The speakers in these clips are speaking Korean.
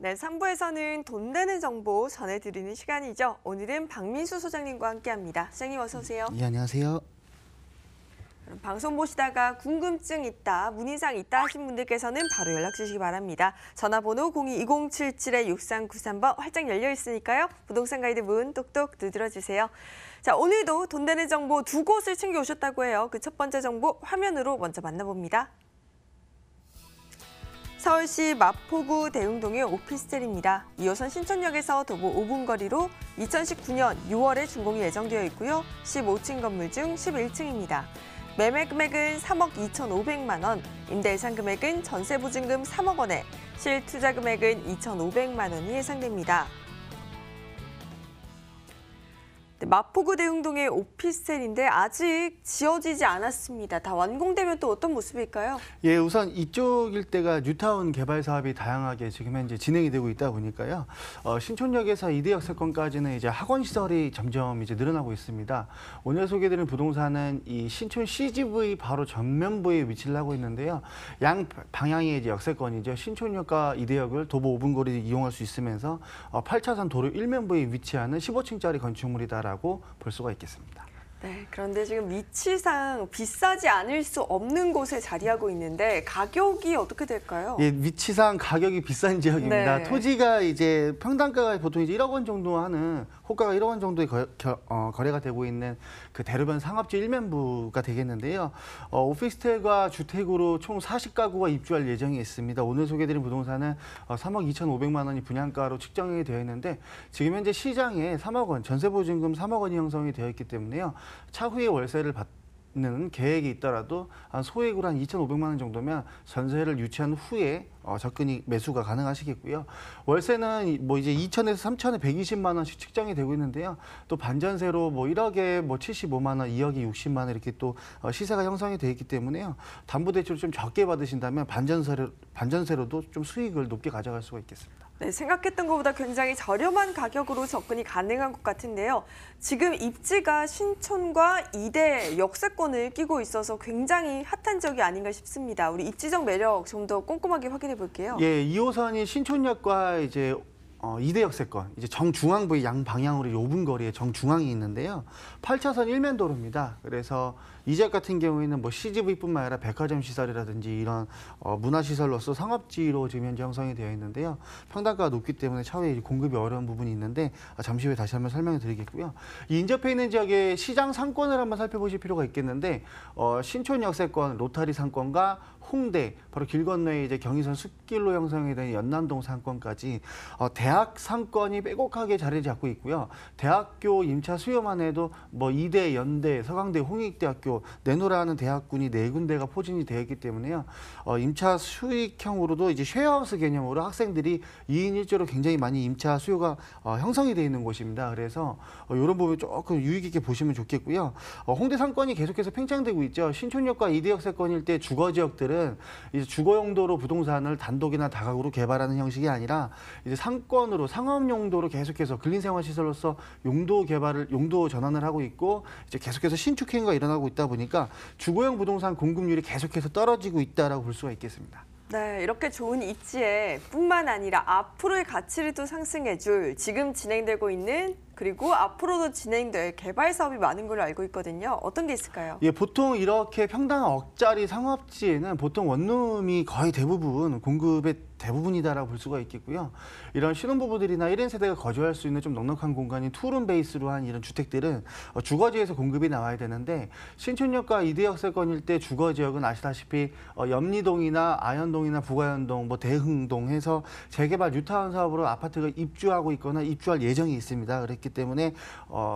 네, 3부에서는 돈 되는 정보 전해드리는 시간이죠. 오늘은 박민수 소장님과 함께합니다. 소장님 어서 오세요. 네, 안녕하세요. 그럼 방송 보시다가 궁금증 있다, 문의사항 있다 하신 분들께서는 바로 연락 주시기 바랍니다. 전화번호 02-2077-6393번 활짝 열려 있으니까요. 부동산 가이드 문 똑똑 두드려주세요. 자, 오늘도 돈 되는 정보 두 곳을 챙겨오셨다고 해요. 그 첫 번째 정보 화면으로 먼저 만나봅니다. 서울시 마포구 대흥동의 오피스텔입니다. 2호선 신촌역에서 도보 5분 거리로 2019년 6월에 준공이 예정되어 있고요. 15층 건물 중 11층입니다. 매매 금액은 3억 2,500만 원, 임대 예상 금액은 전세 보증금 3억 원에 실투자 금액은 2,500만 원이 예상됩니다. 네, 마포구 대흥동의 오피스텔인데 아직 지어지지 않았습니다. 다 완공되면 또 어떤 모습일까요? 예, 우선 이쪽 일대가 뉴타운 개발 사업이 다양하게 지금 현재 진행이 되고 있다 보니까요. 신촌역에서 이대역세권까지는 이제 학원 시설이 점점 이제 늘어나고 있습니다. 오늘 소개드린 부동산은 이 신촌 CGV 바로 전면부에 위치를 하고 있는데요. 양 방향의 이제 역세권이죠. 신촌역과 이대역을 도보 5분 거리 이용할 수 있으면서 8차선 도로 일면부에 위치하는 15층짜리 건축물이다. 라고 볼 수가 있겠습니다. 네, 그런데 지금 위치상 비싸지 않을 수 없는 곳에 자리하고 있는데 가격이 어떻게 될까요? 예, 위치상 가격이 비싼 지역입니다. 네. 토지가 이제 평당가가 보통 이제 1억 원 정도 하는 호가가 1억 원 정도에 거래가 되고 있는 그 대로변 상업지 일면부가 되겠는데요. 오피스텔과 주택으로 총 40가구가 입주할 예정이 있습니다. 오늘 소개드린 부동산은 3억 2,500만 원이 분양가로 측정이 되어 있는데 지금 현재 시장에 3억 원, 전세보증금 3억 원이 형성이 되어 있기 때문에요. 차후에 월세를 받는 계획이 있더라도 한 소액으로 한 2,500만 원 정도면 전세를 유치한 후에 접근이 매수가 가능하시겠고요. 월세는 뭐 이제 2천에서 3천에 120만 원씩 측정이 되고 있는데요. 또 반전세로 뭐 1억에 뭐 75만 원, 2억에 60만 원 이렇게 또 시세가 형성이 되어 있기 때문에요. 담보대출을 좀 적게 받으신다면 반전세로도 좀 수익을 높게 가져갈 수가 있겠습니다. 네, 생각했던 것보다 굉장히 저렴한 가격으로 접근이 가능한 것 같은데요. 지금 입지가 신촌과 이대 역세권을 끼고 있어서 굉장히 핫한 지역이 아닌가 싶습니다. 우리 입지적 매력 좀 더 꼼꼼하게 확인해 볼게요. 예, 2호선이 신촌역과 이제 이대 역세권, 이제 정중앙부의 양 방향으로 5분 거리에 정중앙이 있는데요. 8차선 일면도로입니다. 그래서 이 지역 같은 경우에는 뭐 CGV뿐만 아니라 백화점 시설이라든지 이런 문화시설로서 상업지로 지금 현재 형성이 되어 있는데요. 평당가가 높기 때문에 차후에 공급이 어려운 부분이 있는데 잠시 후에 다시 한번 설명을 드리겠고요. 이 인접해 있는 지역의 시장 상권을 한번 살펴보실 필요가 있겠는데 신촌 역세권, 로타리 상권과 홍대, 바로 길 건너에 이제 경의선 숲길로 형성이 된 연남동 상권까지 대학 상권이 빼곡하게 자리를 잡고 있고요. 대학교 임차 수요만 해도 뭐 이대, 연대, 서강대, 홍익대학교 내노라하는 대학군이 4군데가 포진이 되어 있기 때문에요. 임차 수익형으로도 이제 쉐어하우스 개념으로 학생들이 2인 1조로 굉장히 많이 임차 수요가 형성이 되어 있는 곳입니다. 그래서 이런 부분 조금 유의 깊게 보시면 좋겠고요. 홍대 상권이 계속해서 팽창되고 있죠. 신촌역과 이대역세권 일대 주거 지역들은 이제 주거 용도로 부동산을 단독이나 다가구로 개발하는 형식이 아니라 이제 상권으로 상업 용도로 계속해서 근린생활 시설로서 용도 전환을 하고 있고 이제 계속해서 신축 행위가 일어나고 있다 보니까 주거용 부동산 공급률이 계속해서 떨어지고 있다라고 볼 수가 있겠습니다. 네, 이렇게 좋은 입지에 뿐만 아니라 앞으로의 가치를 또 상승해줄 지금 진행되고 있는 그리고 앞으로도 진행될 개발 사업이 많은 걸로 알고 있거든요. 어떤 게 있을까요? 예, 보통 이렇게 평당 억짜리 상업지에는 보통 원룸이 거의 대부분 공급의 대부분이다라고 볼 수가 있겠고요. 이런 신혼부부들이나 1인 세대가 거주할 수 있는 좀 넉넉한 공간인 투룸 베이스로 한 이런 주택들은 주거지에서 공급이 나와야 되는데 신촌역과 이대역세권 일대 주거지역은 아시다시피 염리동이나 아현동이나 부가현동, 뭐 대흥동 해서 재개발 뉴타운 사업으로 아파트가 입주하고 있거나 입주할 예정이 있습니다. 그렇기 때문에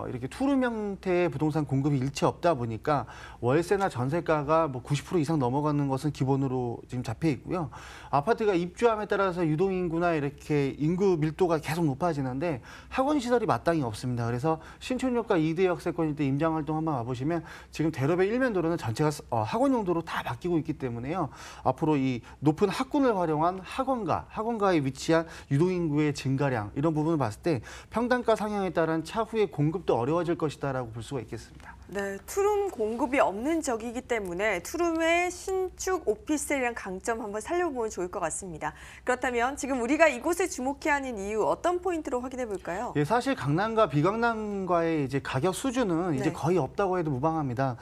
이렇게 투룸 형태의 부동산 공급이 일체 없다 보니까 월세나 전세가가 뭐 90% 이상 넘어가는 것은 기본으로 지금 잡혀 있고요. 아파트가 입주함에 따라서 유동인구나 이렇게 인구 밀도가 계속 높아지는데 학원 시설이 마땅히 없습니다. 그래서 신촌역과 이대역세권 때 임장활동 한번 와보시면 지금 대로변 일면도로는 전체가 학원 용도로 다 바뀌고 있기 때문에요. 앞으로 이 높은 학군을 활용한 학원가에 위치한 유동인구의 증가량 이런 부분을 봤을 때 평당가 상향에 따른 차후에 공급도 어려워질 것이다라고 볼 수가 있겠습니다. 네, 투룸 공급이 없는 지역이기 때문에 투룸의 신축 오피스텔이란 강점 한번 살려보면 좋을 것 같습니다. 그렇다면 지금 우리가 이곳에 주목해야 하는 이유 어떤 포인트로 확인해 볼까요? 예, 사실 강남과 비강남과의 이제 가격 수준은 이제 네. 거의 없다고 해도 무방합니다.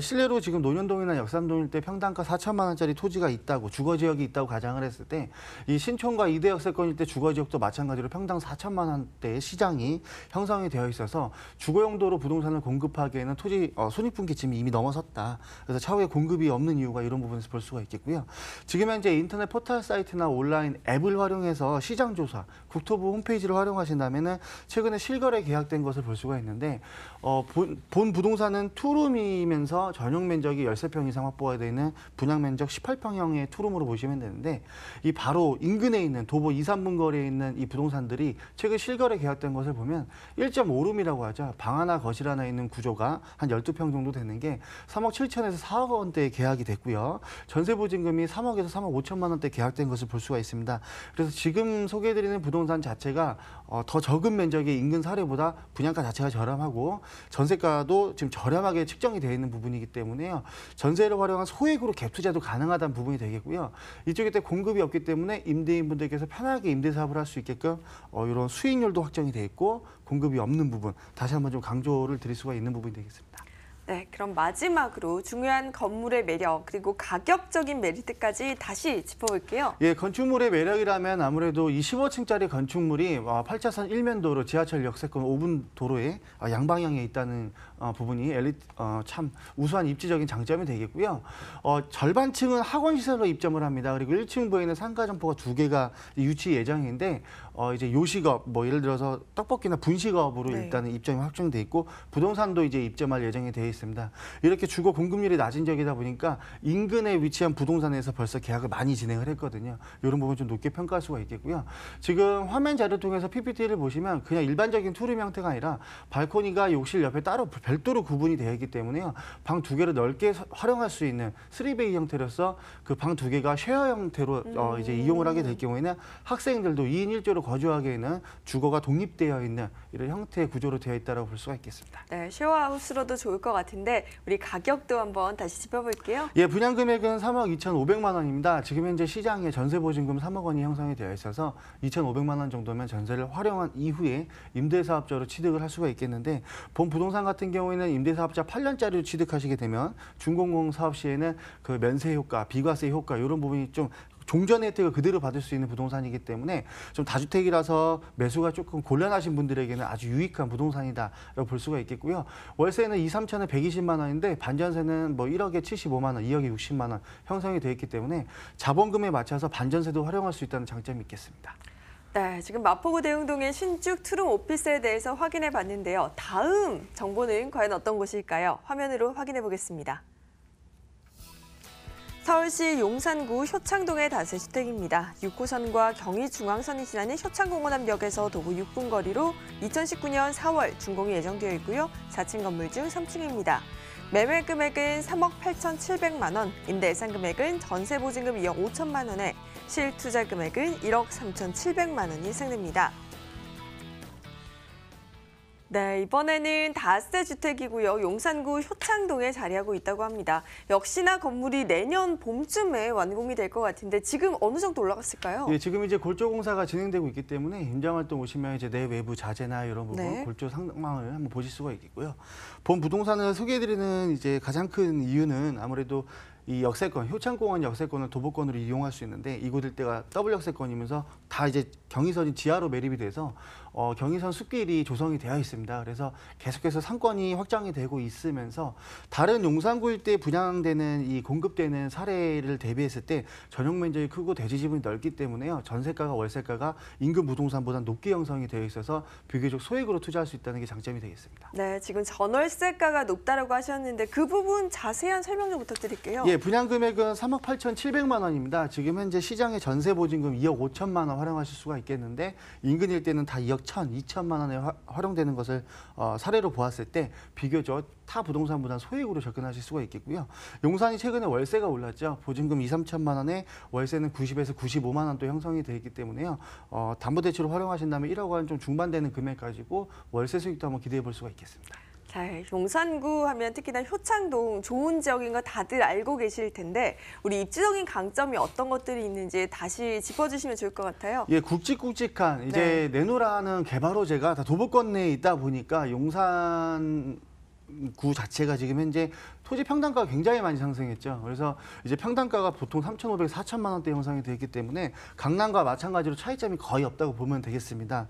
실례로 지금 논현동이나 역삼동 일대 평당가 4천만 원짜리 토지가 있다고 주거 지역이 있다고 가정을 했을 때 이 신촌과 이대 역세권 일대 주거 지역도 마찬가지로 평당 4천만 원대의 시장이 형성이 되어 있어서 주거 용도로 부동산을 공급하기에는 토지 손익분기점이 이미 넘어섰다. 그래서 차후에 공급이 없는 이유가 이런 부분에서 볼 수가 있겠고요. 지금 현재 인터넷 포털 사이트나 온라인 앱을 활용해서 시장 조사, 국토부 홈페이지를 활용하신다면은 최근에 실거래 계약된 것을 볼 수가 있는데 본 부동산은 투룸이면서 전용 면적이 13평 이상 확보가 되어 있는 분양 면적 18평형의 투룸으로 보시면 되는데 이 바로 인근에 있는 도보 2, 3분 거리에 있는 이 부동산들이 최근 실거래 계약된 것을 보면 1.5룸이라고 하죠. 방 하나 거실 하나 있는 구조가 한 12평 정도 되는 게 3억 7천에서 4억 원대에 계약이 됐고요. 전세 보증금이 3억에서 3억 5천만 원대 계약된 것을 볼 수가 있습니다. 그래서 지금 소개해드리는 부동산 자체가 더 적은 면적의 인근 사례보다 분양가 자체가 저렴하고 전세가도 지금 저렴하게 측정이 되어 있는 부분이기 때문에요. 전세를 활용한 소액으로 갭 투자도 가능하다는 부분이 되겠고요. 이쪽에 때 공급이 없기 때문에 임대인분들께서 편하게 임대 사업을 할 수 있게끔 이런 수익률도 확정이 되어 있고 공급이 없는 부분 다시 한번 좀 강조를 드릴 수가 있는 부분이 되겠습니다. 네, 그럼 마지막으로 중요한 건물의 매력 그리고 가격적인 메리트까지 다시 짚어볼게요. 예, 건축물의 매력이라면 아무래도 이 15층짜리 건축물이 8차선 일면도로 지하철 역세권 5분 도로에 양방향에 있다는 부분이 참 우수한 입지적인 장점이 되겠고요. 절반층은 학원시설로 입점을 합니다. 그리고 1층부에는 상가점포가 2개가 유치 예정인데 이제 요식업, 뭐 예를 들어서 떡볶이나 분식업으로 네. 일단은 입점이 확정돼 있고 부동산도 이제 입점할 예정이 되어 있습니다. 이렇게 주거 공급률이 낮은 지역이다 보니까 인근에 위치한 부동산에서 벌써 계약을 많이 진행을 했거든요. 이런 부분 좀 높게 평가할 수가 있겠고요. 지금 화면 자료 통해서 PPT를 보시면 그냥 일반적인 투룸 형태가 아니라 발코니가 욕실 옆에 따로 별도로 구분이 되어 있기 때문에요. 방 2개를 넓게 활용할 수 있는 3베이 형태로서 그 방 2개가 쉐어 형태로 이제 이용을 하게 될 경우에는 학생들도 2인 1조로 거주하기에는 주거가 독립되어 있는 이런 형태의 구조로 되어 있다고 볼 수가 있겠습니다. 네, 쉐어하우스로도 좋을 것 같은데 우리 가격도 한번 다시 짚어볼게요. 예, 분양 금액은 3억 2,500만 원입니다. 지금 현재 시장에 전세 보증금 3억 원이 형성이 되어 있어서 2,500만 원 정도면 전세를 활용한 이후에 임대사업자로 취득을 할 수가 있겠는데 본 부동산 같은 경우에는 임대사업자 8년짜리로 취득하시게 되면 준공공 사업 시에는 그 면세 효과, 비과세 효과 이런 부분이 좀 종전 혜택을 그대로 받을 수 있는 부동산이기 때문에 좀 다주택이라서 매수가 조금 곤란하신 분들에게는 아주 유익한 부동산이다라고 볼 수가 있겠고요. 월세는 2, 3천에 120만 원인데 반전세는 뭐 1억에 75만 원, 2억에 60만 원 형성이 되어 있기 때문에 자본금에 맞춰서 반전세도 활용할 수 있다는 장점이 있겠습니다. 네, 지금 마포구 대흥동의 신축 투룸 오피스에 대해서 확인해 봤는데요. 다음 정보는 과연 어떤 곳일까요? 화면으로 확인해 보겠습니다. 서울시 용산구 효창동의 다세주택입니다. 6호선과 경의중앙선이 지나는 효창공원암역에서 도보 6분 거리로 2019년 4월 준공이 예정되어 있고요. 4층 건물 중 3층입니다. 매매 금액은 3억 8,700만 원, 임대 예상 금액은 전세 보증금 2억 5천만 원에 실투자 금액은 1억 3,700만 원이 예상됩니다. 네, 이번에는 다세 주택이고요. 용산구 효창동에 자리하고 있다고 합니다. 역시나 건물이 내년 봄쯤에 완공이 될 것 같은데 지금 어느 정도 올라갔을까요? 예, 지금 이제 골조 공사가 진행되고 있기 때문에 임장 활동 오시면 이제 내 외부 자재나 이런 부분 네. 골조 상황을 한번 보실 수가 있겠고요. 본 부동산을 소개해드리는 이제 가장 큰 이유는 아무래도 이 역세권, 효창공원 역세권을 도보권으로 이용할 수 있는데 이곳 일대가 더블 역세권이면서 다 이제 경의선이 지하로 매립이 돼서 경의선 숲길이 조성이 되어 있습니다. 그래서 계속해서 상권이 확장이 되고 있으면서 다른 용산구 일대에 분양되는 이 공급되는 사례를 대비했을 때 전용 면적이 크고 대지 지분이 넓기 때문에요. 전세가가 월세가가 인근 부동산보다 높게 형성이 되어 있어서 비교적 소액으로 투자할 수 있다는 게 장점이 되겠습니다. 네, 지금 전월세가가 높다라고 하셨는데 그 부분 자세한 설명 좀 부탁드릴게요. 예, 분양 금액은 3억 8,700만 원입니다. 지금 현재 시장의 전세 보증금 2억 5천만 원 활용하실 수가 있겠는데 인근 일대는 다 2억 2천만 원에 활용되는 것을 사례로 보았을 때 비교적 타 부동산보다 소액으로 접근하실 수가 있겠고요. 용산이 최근에 월세가 올랐죠. 보증금 2, 3천만 원에 월세는 90에서 95만 원도 형성이 되어 있기 때문에요. 담보대출을 활용하신다면 1억 원 좀 중반되는 금액 가지고 월세 수익도 한번 기대해 볼 수가 있겠습니다. 자, 용산구 하면 특히나 효창동 좋은 지역인 거 다들 알고 계실 텐데 우리 입지적인 강점이 어떤 것들이 있는지 다시 짚어주시면 좋을 것 같아요. 예, 굵직굵직한 이제 내노라는 개발 호재가 다 도보권 내에 있다 보니까 용산구 자체가 지금 현재 토지 평당가가 굉장히 많이 상승했죠. 그래서 이제 평당가가 보통 3,500, 4천만 원대 형성이 되어 있기 때문에 강남과 마찬가지로 차이점이 거의 없다고 보면 되겠습니다.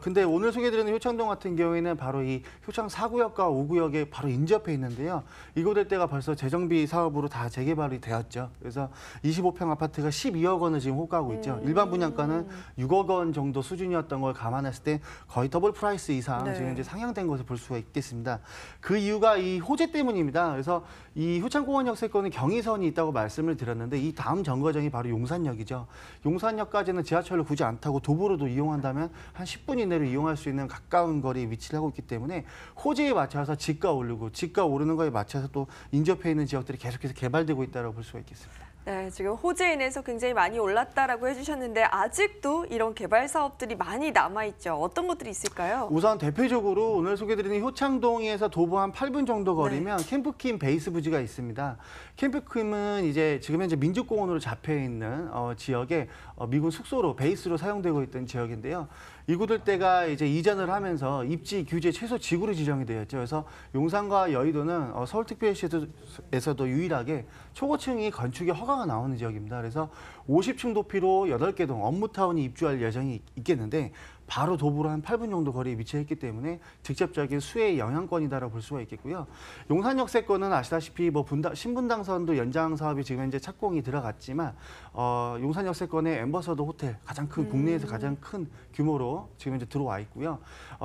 근데 오늘 소개해드리는 효창동 같은 경우에는 바로 이 효창 4구역과 5구역에 바로 인접해 있는데요. 이곳 일대가 벌써 재정비 사업으로 다 재개발이 되었죠. 그래서 25평 아파트가 12억 원을 지금 호가하고 있죠. 일반 분양가는 6억 원 정도 수준이었던 걸 감안했을 때 거의 더블 프라이스 이상 지금 이제 상향된 것을 볼 수가 있겠습니다. 그 이유가 이 호재 때문입니다. 그래서 이 효창공원역 세권은 경의선이 있다고 말씀을 드렸는데 이 다음 정거장이 바로 용산역이죠. 용산역까지는 지하철을 굳이 안 타고 도보로도 이용한다면 한 10분 이내로 이용할 수 있는 가까운 거리에 위치를 하고 있기 때문에 호재에 맞춰서 집가 오르고 집가 오르는 거에 맞춰서 또 인접해 있는 지역들이 계속해서 개발되고 있다고 볼 수가 있겠습니다. 네, 지금 호재에 인해서 굉장히 많이 올랐다라고 해주셨는데 아직도 이런 개발 사업들이 많이 남아있죠. 어떤 것들이 있을까요? 우선 대표적으로 오늘 소개드리는 효창동에서 도보 한 8분 정도 거리면 캠프킴 베이스 부지가 있습니다. 캠프킴은 이제 지금 현재 민족공원으로 잡혀 있는 지역에 미군 숙소로 베이스로 사용되고 있던 지역인데요. 이곳 일대가 이제 이전을 하면서 입지 규제 최소 지구로 지정이 되었죠. 그래서 용산과 여의도는 서울특별시에서도 유일하게 초고층이 건축에 허가가 나오는 지역입니다. 그래서 50층 높이로 8개 동 업무타운이 입주할 예정이 있겠는데 바로 도보로 한 8분 정도 거리에 위치했기 때문에 직접적인 수혜의 영향권이다라고 볼 수가 있겠고요. 용산역 세권은 아시다시피 뭐 신분당선도 연장 사업이 지금 현재 착공이 들어갔지만 용산역 세권의 엠버서더 호텔 가장 큰 국내에서 가장 큰 규모로 지금 현재 들어와 있고요.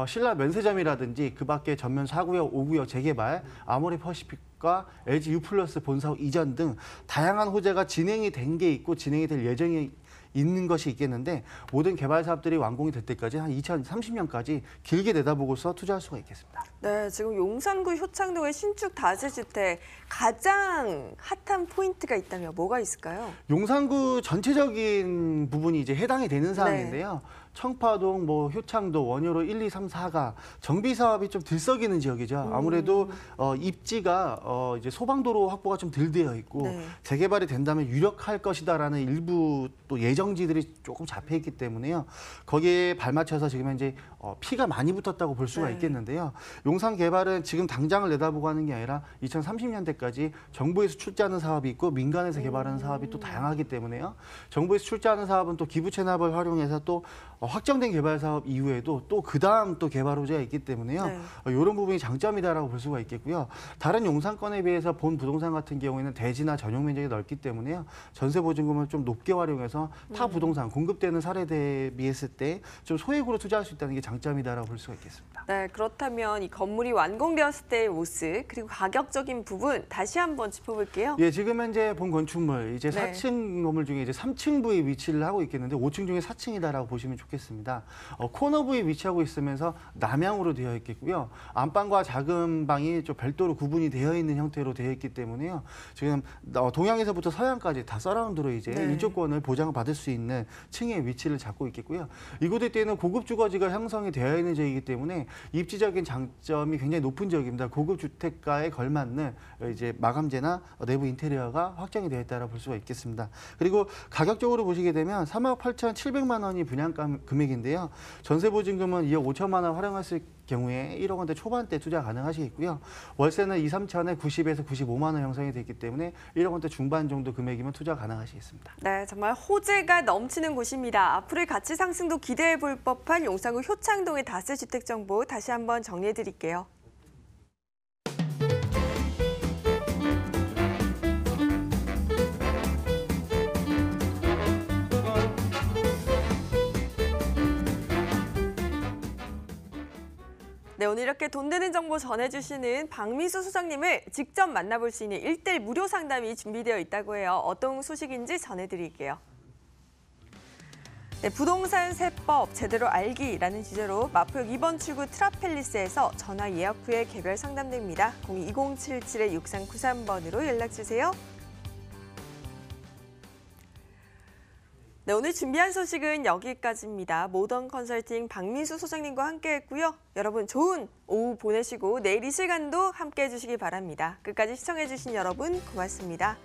신라 면세점이라든지 그밖에 전면 4구역, 5구역 재개발, 아모레 퍼시픽과 LG U+ 본사업 이전 등 다양한 호재가 진행이 된 게 있고 진행이 될 예정이 있는 것이 있겠는데 모든 개발 사업들이 완공이 될 때까지 한 2030년까지 길게 내다보고서 투자할 수가 있겠습니다. 네, 지금 용산구 효창동의 신축 다세주택 가장 핫한 포인트가 있다면 뭐가 있을까요? 용산구 전체적인 부분이 이제 해당이 되는 사항인데요. 청파동, 뭐 효창도, 원효로 1, 2, 3, 4가 정비 사업이 좀 들썩이는 지역이죠. 아무래도 입지가 이제 소방도로 확보가 좀 덜 되어 있고 재개발이 된다면 유력할 것이다라는 일부 또 예정지들이 조금 잡혀 있기 때문에요. 거기에 발맞춰서 지금 현재 피가 많이 붙었다고 볼 수가 있겠는데요. 용산 개발은 지금 당장을 내다보고 하는 게 아니라 2030년대까지 정부에서 출자하는 사업이 있고 민간에서 개발하는 사업이 또 다양하기 때문에요. 정부에서 출자하는 사업은 또 기부 체납을 활용해서 또 확정된 개발 사업 이후에도 또 그다음 또 개발 호재가 있기 때문에요. 이런 부분이 장점이다라고 볼 수가 있겠고요. 다른 용산권에 비해서 본 부동산 같은 경우에는 대지나 전용 면적이 넓기 때문에요. 전세 보증금을 좀 높게 활용해서 타 부동산 공급되는 사례에 대비했을 때 좀 소액으로 투자할 수 있다는 게 장점이다라고 볼 수가 있겠습니다. 네, 그렇다면 이 건물이 완공되었을 때의 모습 그리고 가격적인 부분 다시 한번 짚어볼게요. 예, 지금 현재 본 건축물 이제 4층 건물 중에 이제 3층 부에 위치를 하고 있겠는데 5층 중에 4층이다라고 보시면 좋겠습니다. 코너 부에 위치하고 있으면서 남향으로 되어 있겠고요. 안방과 작은 방이 좀 별도로 구분이 되어 있는 형태로 되어 있기 때문에요. 지금 동향에서부터 서향까지 다 서라운드로 이제 일조권을 보장받을 수 있는 층의 위치를 잡고 있겠고요. 이곳에 때는 고급 주거지가 형성이 되어 있는 지역이기 때문에 입지적인 장점이 굉장히 높은 지역입니다. 고급 주택가에 걸맞는 이제 마감재나 내부 인테리어가 확정이 되어 있다고 볼 수가 있겠습니다. 그리고 가격적으로 보시게 되면 3억 8,700만 원이 분양가 금액인데요. 전세 보증금은 2억 5천만 원 활용했을 경우에 1억 원대 초반대 투자 가능하시겠고요. 월세는 2, 3천에 90에서 95만 원 형성이 되기 때문에 1억 원대 중반 정도 금액이면 투자 가능하시겠습니다. 네, 정말 호재가 넘치는 곳입니다. 앞으로의 가치 상승도 기대해 볼 법한 용산구 효창동의 다세주택 정보 다시 한번 정리해 드릴게요. 네, 오늘 이렇게 돈 되는 정보 전해주시는 박미수 소장님을 직접 만나볼 수 있는 1:1 무료 상담이 준비되어 있다고 해요. 어떤 소식인지 전해드릴게요. 네, 부동산 세법 제대로 알기라는 주제로 마포역 2번 출구 트라펠리스에서 전화 예약 후에 개별 상담됩니다. 02-2077-6393번으로 연락주세요. 네, 오늘 준비한 소식은 여기까지입니다. 모던 컨설팅 박민수 소장님과 함께했고요. 여러분 좋은 오후 보내시고 내일 이 시간도 함께해 주시기 바랍니다. 끝까지 시청해 주신 여러분 고맙습니다.